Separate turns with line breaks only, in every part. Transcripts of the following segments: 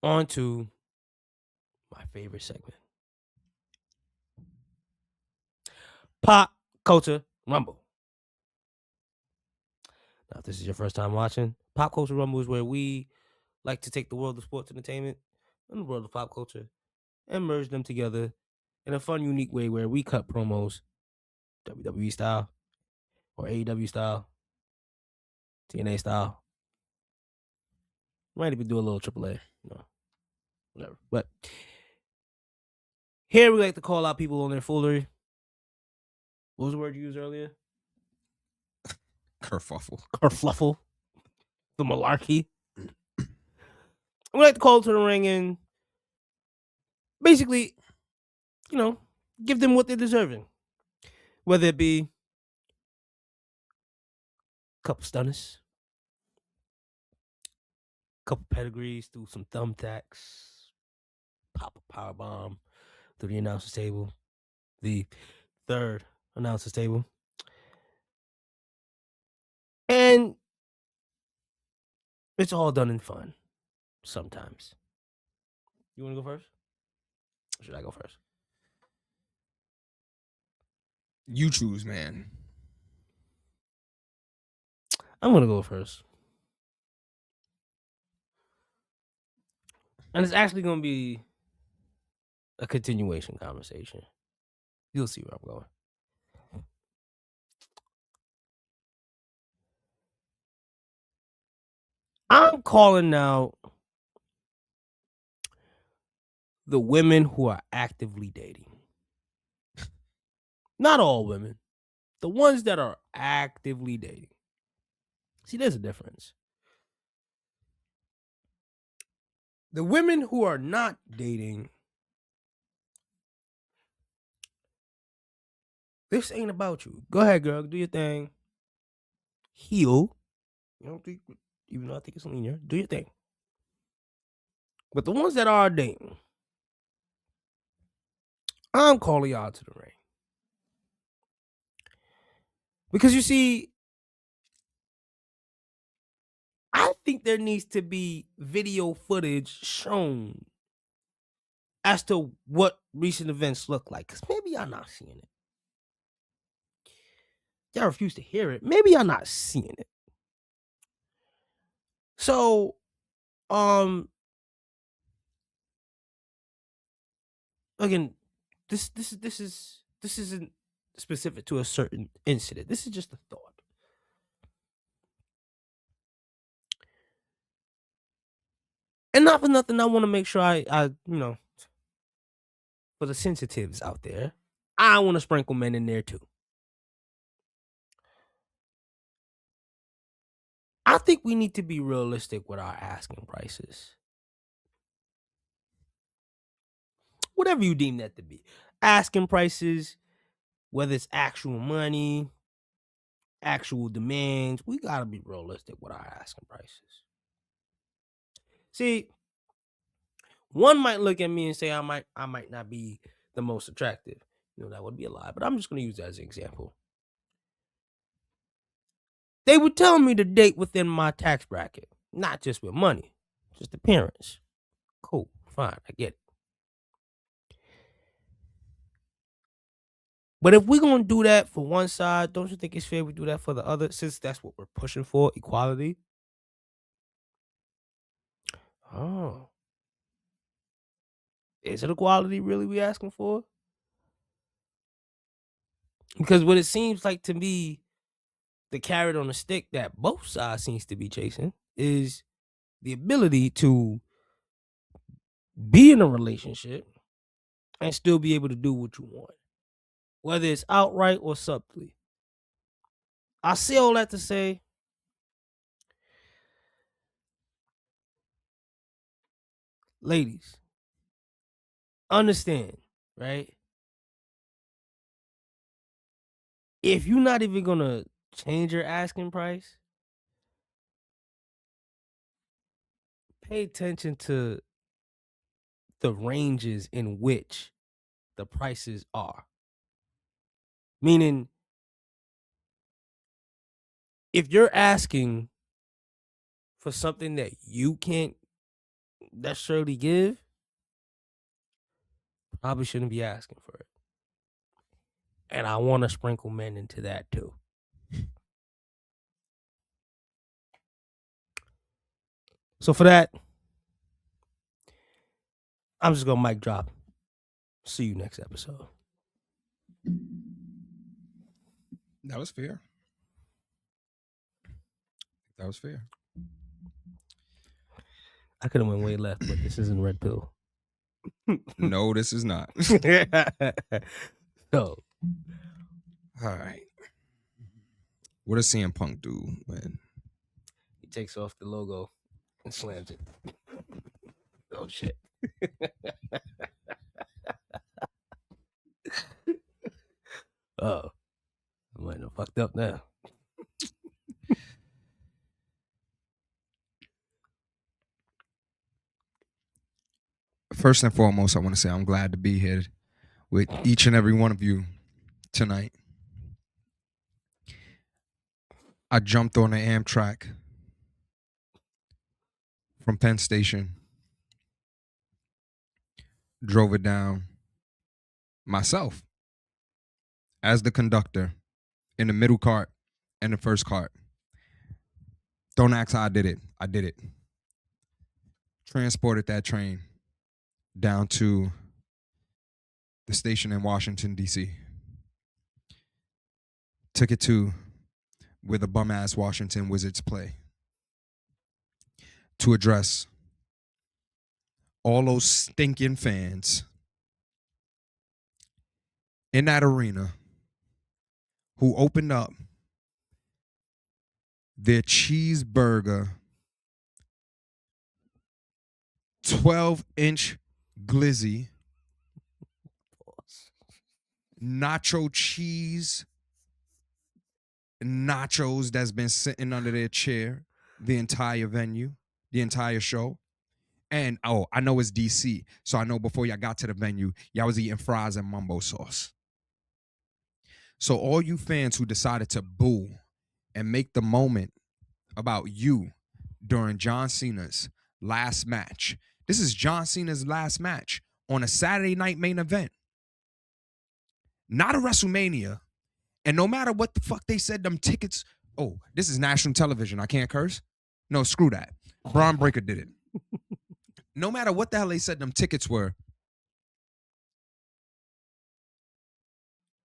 on to my favorite segment. Pop Culture Rumble. Now, if this is your first time watching, Pop Culture Rumble is where we like to take the world of sports entertainment and the world of pop culture and merge them together in a fun, unique way where we cut promos WWE style or AEW style, TNA style. Might even do a little AAA, whatever. But here we like to call out people on their foolery. What was the word you used earlier?
Kerfuffle.
Kerfluffle. The malarkey. We like to call to the ring and basically, give them what they're deserving. Whether it be a couple stunners, a couple pedigrees through some thumbtacks, pop a powerbomb through the announcer's table, the third announcer's table. And it's all done in fun sometimes. You want to go first? Or should I go first?
You choose, man.
I'm going to go first. And it's actually going to be a continuation conversation. You'll see where I'm going. I'm calling out the women who are actively dating. Not all women. The ones that are actively dating. See, there's a difference. The women who are not dating, this ain't about you. Go ahead, girl. Do your thing. Heal. Even though I think it's linear, do your thing. But the ones that are dating, I'm calling y'all to the ring. Because you see, I think there needs to be video footage shown as to what recent events look like. Because maybe y'all not seeing it. Y'all refuse to hear it. Maybe y'all not seeing it. So, again, this isn't specific to a certain incident. This is just a thought. And not for nothing, I want to make sure I for the sensitives out there, I want to sprinkle men in there too. I think we need to be realistic with our asking prices. Whatever you deem that to be. Asking prices, whether it's actual money, actual demands, we got to be realistic with our asking prices. See, one might look at me and say I might not be the most attractive. That would be a lie, but I'm just going to use that as an example. They would tell me to date within my tax bracket, not just with money, just appearance. Cool, fine, I get it. But if we're going to do that for one side, don't you think it's fair we do that for the other, since that's what we're pushing for, equality? Oh. Is it equality really we asking for? Because what it seems like to me, the carrot on the stick that both sides seems to be chasing is the ability to be in a relationship and still be able to do what you want, whether it's outright or subtly. I say all that to say, ladies, understand, right? If you're not even gonna change your asking price, pay attention to the ranges in which the prices are. Meaning, if you're asking for something that you can't necessarily give, probably shouldn't be asking for it. And I want to sprinkle men into that too. So for that, I'm just gonna mic drop. See you next episode.
That was fair. That was fair.
I could have went way left, but this isn't Red Pill.
No, this is not.
So,
all right. What does CM Punk do when
he takes off the logo and slams it? Oh shit. Oh, I might have fucked up now.
First and foremost, I want to say I'm glad to be here with each and every one of you tonight. I jumped on the Amtrak from Penn Station, drove it down myself as the conductor in the middle cart and the first cart. Don't ask how I did it. I did it. Transported that train down to the station in Washington, D.C. Took it to where the bum-ass Washington Wizards play to address all those stinking fans in that arena who opened up their cheeseburger 12-inch glizzy nacho cheese nachos that's been sitting under their chair the entire venue, the entire show. And I know it's DC, so I know before y'all got to the venue, y'all was eating fries and mumbo sauce. So all you fans who decided to boo and make the moment about you during John Cena's last match. This is John Cena's last match on a Saturday night main event. Not a WrestleMania. And no matter what the fuck they said, them tickets. Oh, this is national television. I can't curse. No, screw that. Braun Breaker did it. No matter what the hell they said them tickets were,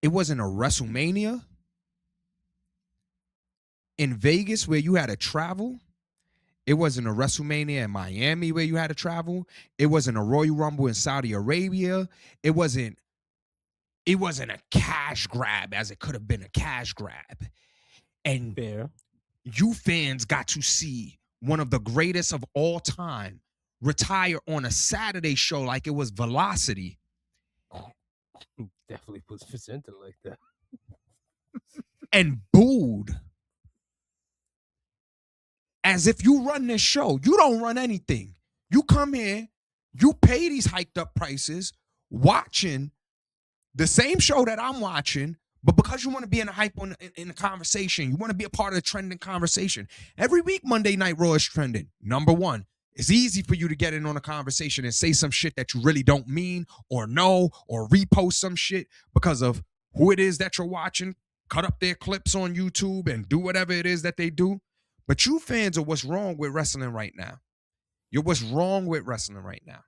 it wasn't a WrestleMania in Vegas where you had to travel. It wasn't a WrestleMania in Miami where you had to travel. It wasn't a Royal Rumble in Saudi Arabia. It wasn't a cash grab as it could have been a cash grab. And
Fair.
You fans got to see one of the greatest of all time retire on a Saturday show like it was Velocity.
Definitely puts placenta like that.
And booed. As if you run this show. You don't run anything. You come here, you pay these hiked up prices, watching the same show that I'm watching, but because you want to be in the hype in the conversation, you want to be a part of the trending conversation. Every week, Monday Night Raw is trending. Number one, it's easy for you to get in on a conversation and say some shit that you really don't mean or know or repost some shit because of who it is that you're watching, cut up their clips on YouTube and do whatever it is that they do. But you fans are what's wrong with wrestling right now. You're what's wrong with wrestling right now.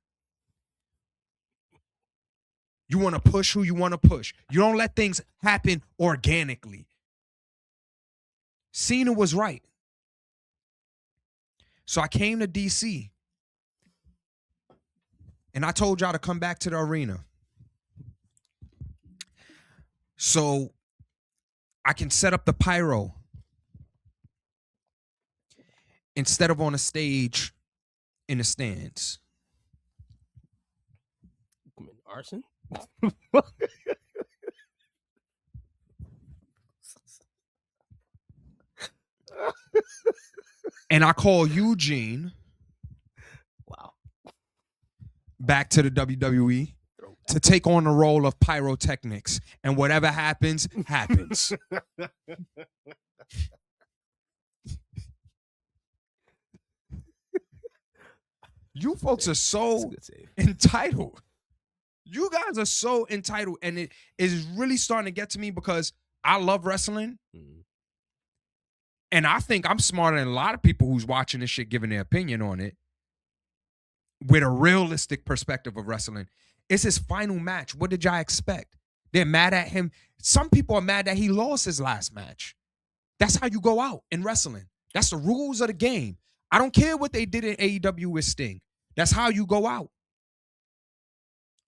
You want to push who you want to push. You don't let things happen organically. Cena was right. So I came to DC and I told y'all to come back to the arena so I can set up the pyro instead of on a stage in the stands.
Arson?
And I call Eugene back to the WWE to take on the role of pyrotechnics. And whatever happens, happens. You folks are so entitled. You guys are so entitled, and it is really starting to get to me because I love wrestling, and I think I'm smarter than a lot of people who's watching this shit, giving their opinion on it with a realistic perspective of wrestling. It's his final match. What did y'all expect? They're mad at him. Some people are mad that he lost his last match. That's how you go out in wrestling. That's the rules of the game. I don't care what they did in AEW with Sting. That's how you go out.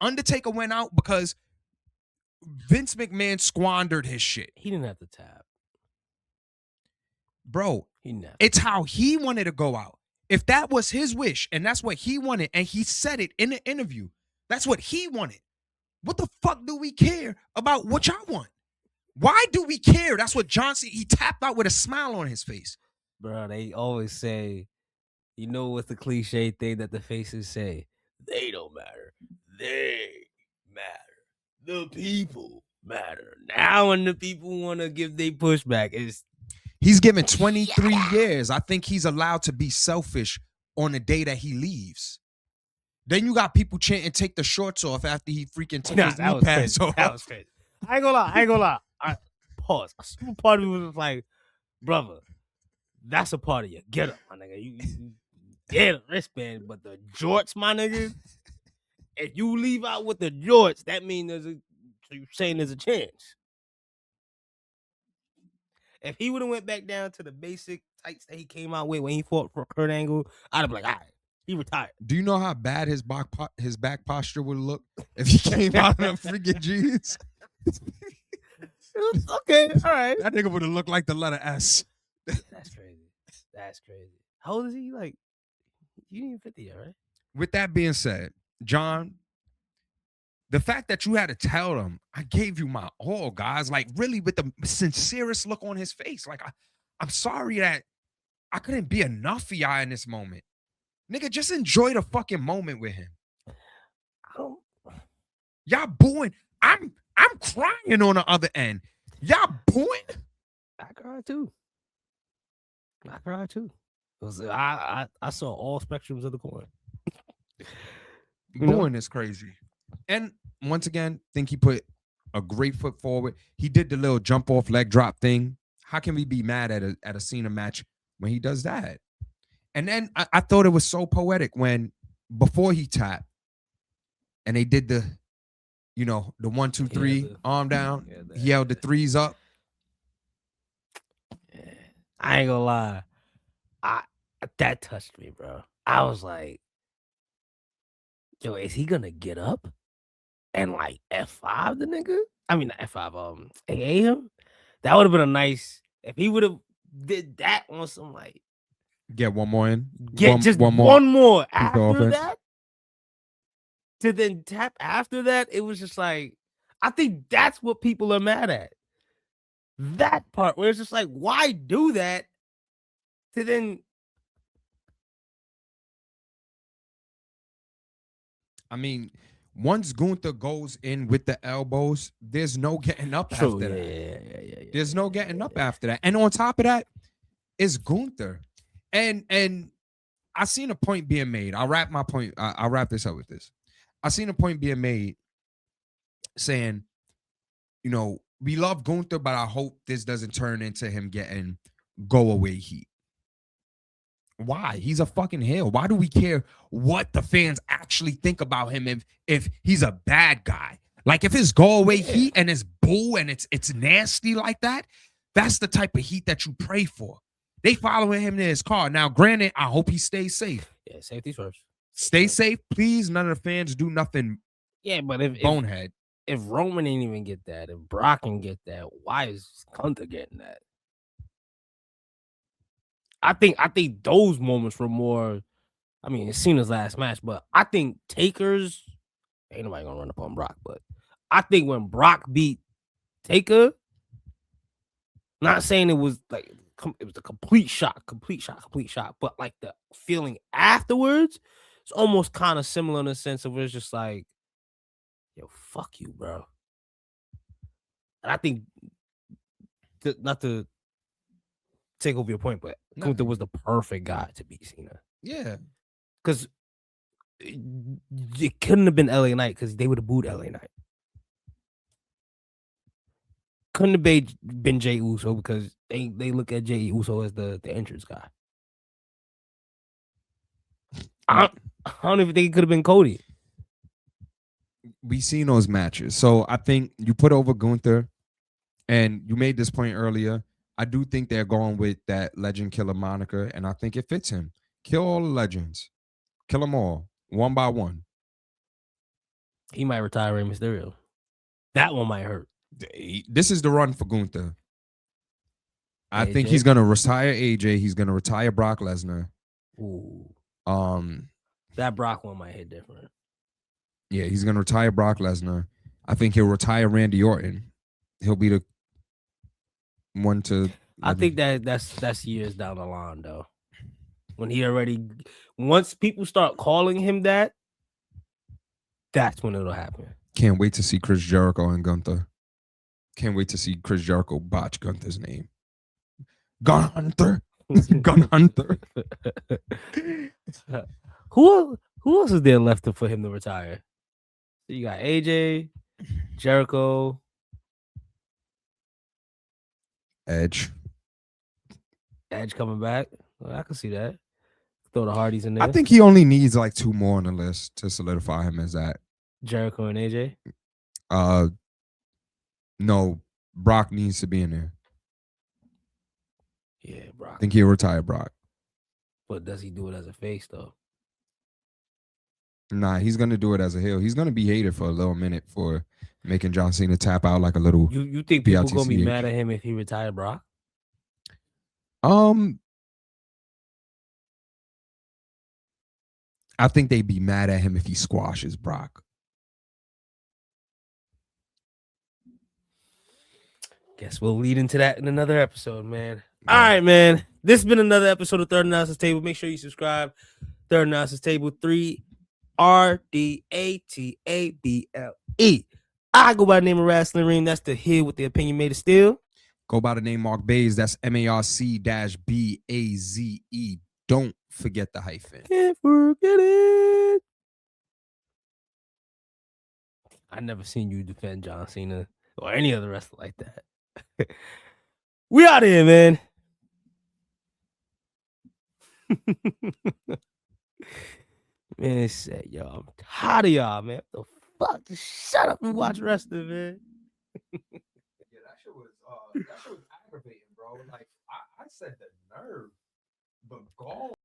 Undertaker went out because Vince McMahon squandered his shit.
He didn't have to tap.
Bro,
He never.
it's how he wanted to go out. If that was his wish and that's what he wanted, and he said it in the interview, that's what he wanted. What the fuck do we care about what y'all want? Why do we care? That's what John Cena, he tapped out with a smile on his face.
Bro, they always say, you know what's the cliche thing that the faces say? They don't matter. They matter. The people matter. Now when the people want to give their pushback,
he's given 23 years. I think he's allowed to be selfish on the day that he leaves. Then you got people chanting, take the shorts off after he freaking took his knee pads off.
That was crazy. I ain't gonna lie. Pause. A small part of me was like, brother, that's a part of you. Get up, my nigga. You get a wristband, but the jorts, my nigga, if you leave out with the jorts, that means you're saying there's a chance. If he would have went back down to the basic tights that he came out with when he fought for Kurt Angle, I'd have been like, all right, he retired.
Do you know how bad his back posture would look if he came out in freaking jeans?
Okay, all right.
That nigga would have looked like the letter S.
That's crazy. That's crazy. How old is he? Like, you ain't even 50 yet, right?
With that being said, John, the fact that you had to tell them, I gave you my all, guys, like really with the sincerest look on his face. Like, I'm sorry that I couldn't be enough for y'all in this moment. Nigga, just enjoy the fucking moment with him. Y'all booing. I'm crying on the other end. Y'all booing?
I cried too. I saw all spectrums of the coin.
Booing is crazy. And once again, think he put a great foot forward. He did the little jump off leg drop thing. How can we be mad at a Cena match when he does that? And then I thought it was so poetic when before he tapped and they did the, the 1, 2, 3 arm down. He held the threes up.
Yeah. I ain't gonna lie. That touched me, bro. I was like, yo, is he gonna get up and like F5 the nigga? I mean, not F5, AA him? That would have been a nice, if he would have did that on some like,
get one more in.
One more after that. To then tap after that, it was just like, I think that's what people are mad at. That part where it's just like, why do that? To then,
I mean, once Gunther goes in with the elbows, there's no getting up after that.
Yeah.
There's no getting up after that. And on top of that, it's Gunther. And I seen a point being made. I'll wrap my point. I'll wrap this up with this. I seen a point being made saying, we love Gunther, but I hope this doesn't turn into him getting go away heat. Why? He's a fucking heel. Why do we care what the fans actually think about him if he's a bad guy? Like if it's go away heat and it's boo and it's nasty like that, that's the type of heat that you pray for. They following him in his car. Now, granted, I hope he stays safe.
Yeah, safety first.
Stay safe, please. None of the fans do nothing.
Yeah, but if
bonehead.
If Roman didn't even get that, if Brock can get that, why is Gunther getting that? I think those moments were more. I mean, it's Cena's last match, but I think Taker's ain't nobody gonna run up on Brock. But I think when Brock beat Taker, not saying it was like it was a complete shock, but like the feeling afterwards, it's almost kind of similar in the sense of where it's just like, yo, fuck you, bro. And I think not to take over your point, but Gunther was the perfect guy to beat Cena.
Yeah.
Because it couldn't have been LA Knight because they would have booed LA Knight. Couldn't have been Jey Uso because they look at Jey Uso as the entrance guy. I don't even think it could have been Cody.
We seen those matches. So I think you put over Gunther, and you made this point earlier. I do think they're going with that legend killer moniker, and I think it fits him. Kill all the legends. Kill them all, one by one.
He might retire Rey Mysterio. That one might hurt.
This is the run for Gunther. I
AJ?
think he's going to retire AJ. He's going to retire Brock Lesnar.
Ooh.
Um,
That Brock one might hit different.
Yeah, he's going to retire Brock Lesnar. I think he'll retire Randy Orton. He'll be the one to...
I think that's years down the line, though. When he already... Once people start calling him that, that's when it'll happen.
Can't wait to see Chris Jericho and Gunther. Can't wait to see Chris Jericho botch Gunther's name. Gun Hunter. Gun Hunter.
Who else is there left for him to retire? So you got AJ, Jericho,
Edge
coming back. Well, I can see that. Throw the Hardys in there.
I think he only needs like 2 more on the list to solidify him as that.
Jericho and AJ.
No, Brock needs to be in there.
Yeah, Brock.
I think he'll retire Brock.
But does he do it as a face though?
Nah, he's gonna do it as a heel. He's gonna be hated for a little minute for making John Cena tap out like a little.
You think people gonna be mad at him if he retired Brock?
I think they'd be mad at him if he squashes Brock.
Guess we'll lead into that in another episode, man. All right, man. This has been another episode of Third Analysis Table. Make sure you subscribe. Third Analysis Table 3 RDATABLE. I go by the name of Rasslin Reem. That's the Here with the Opinion Made of Steel.
Go by the name Marc-Baze. That's MARC-BAZE. Don't forget the hyphen.
Can't forget it. I never seen you defend John Cena or any other wrestler like that. We out here, man. Man, it's sad, y'all. I'm tired of y'all, man. What the fuck? Just shut up and watch wrestling, man.
Yeah, that shit was aggravating, bro. Like I said, the nerve, the gall.